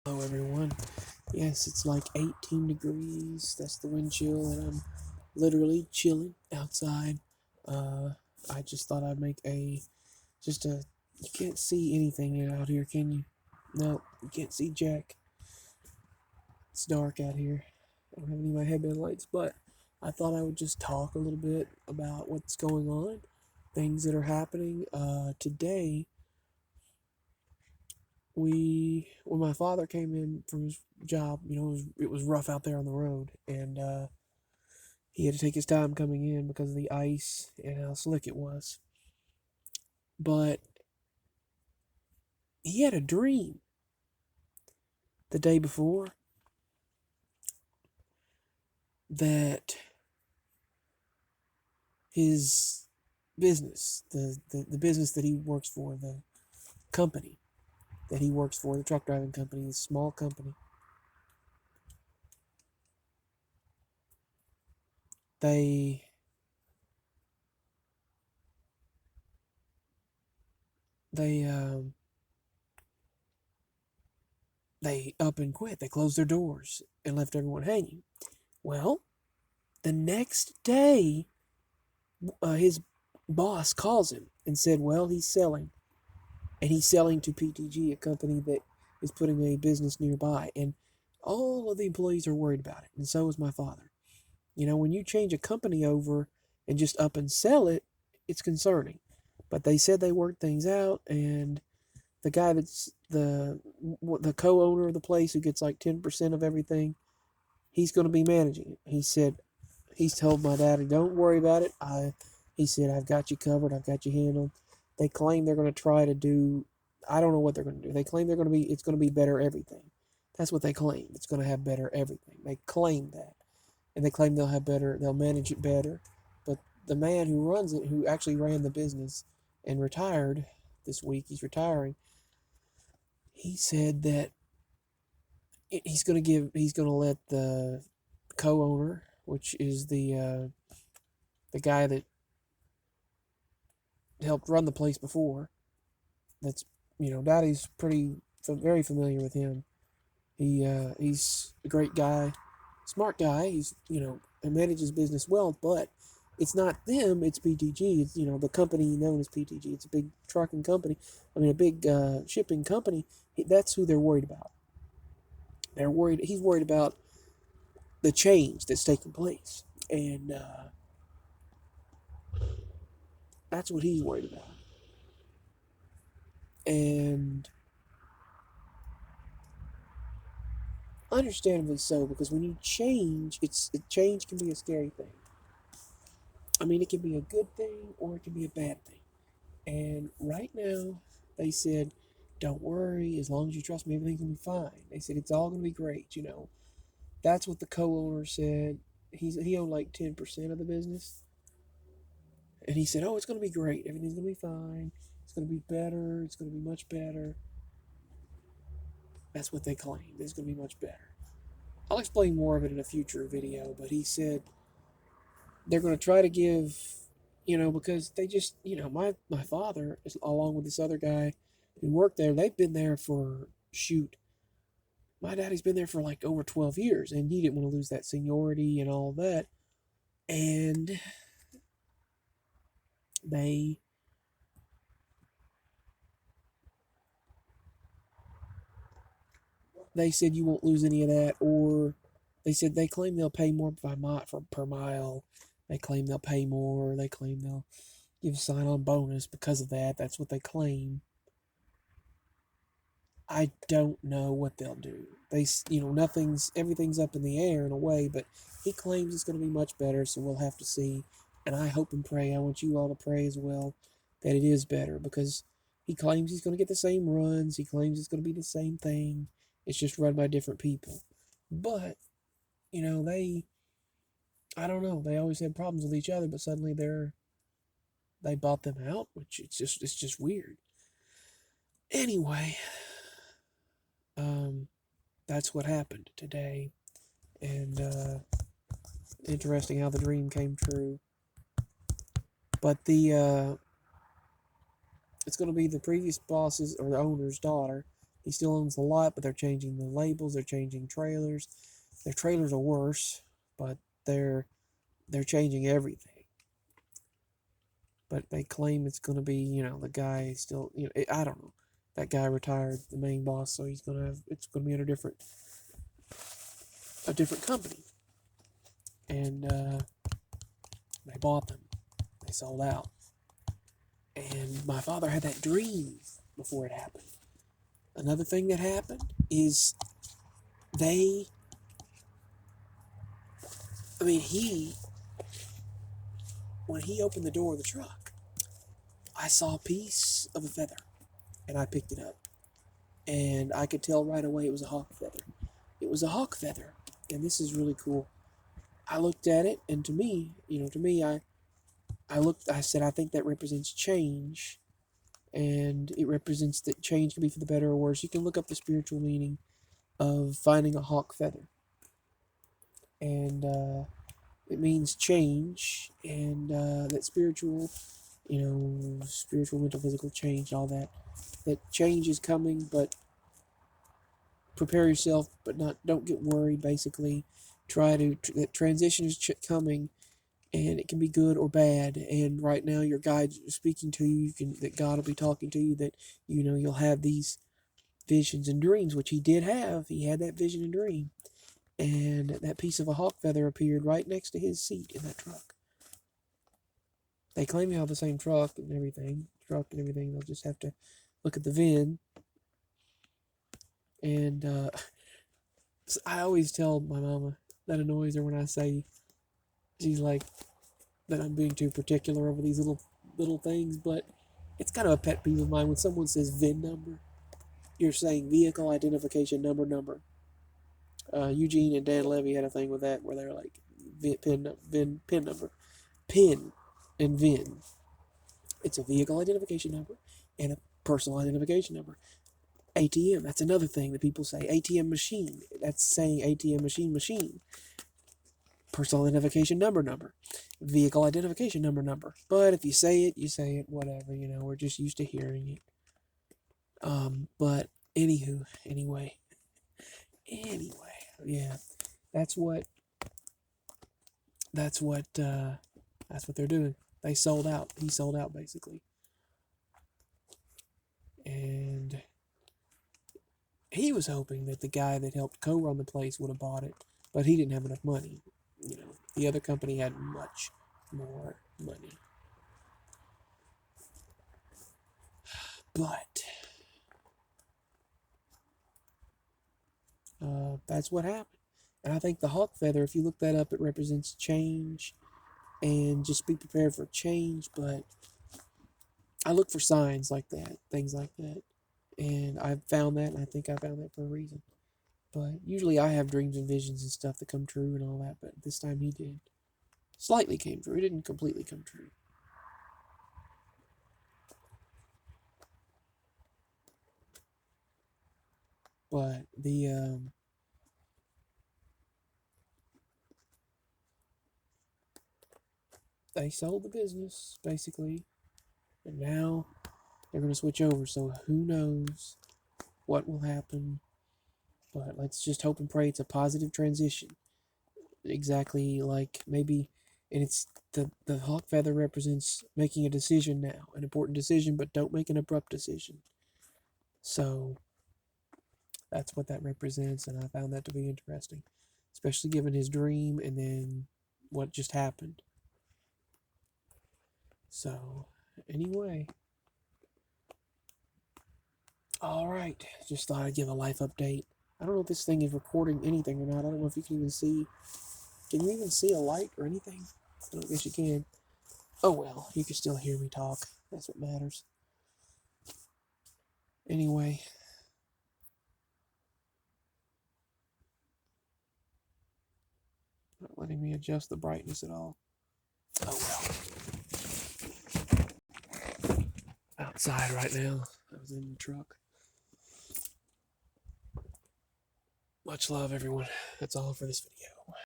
Hello everyone. Yes, it's like 18 degrees. That's the wind chill, and I'm literally chilling outside. Uh, I just thought I'd make just a. You can't see anything out here, can you? No, you can't see Jack. It's dark out here. I don't have any of my headband lights, but I thought I would just talk a little bit about what's going on, things that are happening. Today, when my father came in from his job, it was rough out there on the road, and he had to take his time coming in because of the ice and how slick it was. But he had a dream the day before that his business, the business that he works for, the company that he works for, the truck driving company, the small company, they they um they up and quit. They closed their doors and left everyone hanging. Well, the next day, his boss calls him and said, "Well, he's selling, and he's selling to PTG, a company that is putting a business nearby." And all of the employees are worried about it, and so is my father. When you change a company over and just up and sell it, it's concerning. But they said they worked things out, and the guy that's the co-owner of the place, who gets like 10% of everything, he's going to be managing it. He said he's told my daddy, "Don't worry about it. He said, I've got you covered. I've got you handled." They claim they're going to try to do. I don't know what they're going to do. They claim it's going to be better everything. That's what they claim. It's going to have better everything. They claim that, and they claim they'll manage it better. But the man who runs it, who actually ran the business and retired this week, he's retiring. He said that he's going to let the co-owner, which is the guy that helped run the place before. That's Daddy's very familiar with him. He's a great guy, smart guy. He's he manages business well, but it's not them. It's PTG. It's the company known as PTG. It's a big trucking company. I mean, a big shipping company. That's who they're worried about. They're worried. He's worried about the change that's taking place, and that's what he's worried about. And understandably so, because when you change, change can be a scary thing. I mean, it can be a good thing or it can be a bad thing. And right now, they said, "Don't worry, as long as you trust me, everything's gonna be fine." They said it's all gonna be great. That's what the co-owner said. He owned like 10% of the business, and he said, "Oh, it's gonna be great. Everything's gonna be fine. It's gonna be better. It's gonna be much better." That's what they claim. It's gonna be much better. I'll explain more of it in a future video, but he said they're going to try to give, because they just, my father, along with this other guy who worked there, they've been there for, shoot, my daddy's been there for like over 12 years, and he didn't want to lose that seniority and all that. And they, they said you won't lose any of that, or they said they claim they'll pay more per mile. They claim they'll pay more. They claim they'll give a sign on bonus because of that. That's what they claim. I don't know what they'll do. Everything's up in the air in a way, but he claims it's going to be much better, so we'll have to see. And I hope and pray, I want you all to pray as well, that it is better, because he claims he's going to get the same runs. He claims it's going to be the same thing. It's just run by different people. But, I don't know, they always had problems with each other, but suddenly they bought them out, which it's just weird. Anyway, um, that's what happened today. And interesting how the dream came true. But the it's going to be the previous boss's or the owner's daughter He still owns the lot, but they're changing the labels. They're changing trailers. Their trailers are worse, but they're changing everything. But they claim it's going to be, the guy still, I don't know. That guy retired, the main boss, so it's going to be in a different company. And they bought them. They sold out. And my father had that dream before it happened. Another thing that happened is when he opened the door of the truck, I saw a piece of a feather, and I picked it up. And I could tell right away it was a hawk feather. It was a hawk feather, and this is really cool. I looked at it, and to me, I said, I think that represents change, and it represents that change can be for the better or worse. You can look up the spiritual meaning of finding a hawk feather, and it means change, and that spiritual, mental, physical change, all that. That change is coming, but prepare yourself, but don't get worried. Basically, that transition is coming, and it can be good or bad. And right now, your guide's speaking to you. That God will be talking to you. That you'll have these visions and dreams, which he did have. He had that vision and dream, and that piece of a hawk feather appeared right next to his seat in that truck. They claim you have the same truck and everything. They'll just have to look at the VIN. And I always tell my mama that annoys her when I say, she's like, that I'm being too particular over these little things, but it's kind of a pet peeve of mine when someone says VIN number. You're saying vehicle identification number. Eugene and Dan Levy had a thing with that where they're like PIN number, PIN and VIN. It's a vehicle identification number and a personal identification number. ATM, that's another thing that people say. ATM machine, that's saying ATM machine. Personal identification number. Vehicle identification number. But if you say it, whatever, we're just used to hearing it. But anyway, yeah, that's what they're doing. They sold out. He sold out, basically. And he was hoping that the guy that helped co-run the place would have bought it, but he didn't have enough money. The other company had much more money. But that's what happened. And I think the hawk feather, if you look that up, it represents change, and just be prepared for change. But I look for signs like that, things like that. And I've found that, and I think I found that for a reason. But usually I have dreams and visions and stuff that come true and all that, but this time he did. Slightly came true. It didn't completely come true. But they sold the business, basically, and now they're going to switch over, so who knows what will happen. But let's just hope and pray it's a positive transition. Exactly like maybe, and it's the hawk feather represents making a decision now, an important decision, but don't make an abrupt decision. So that's what that represents, and I found that to be interesting, especially given his dream and then what just happened. So, anyway. Alright, just thought I'd give a life update. I don't know if this thing is recording anything or not. I don't know if you can even see. Can you even see a light or anything? I don't guess you can. Oh well, you can still hear me talk. That's what matters. Anyway. Not letting me adjust the brightness at all. Oh well. Outside right now. I was in the truck. Much love, everyone. That's all for this video.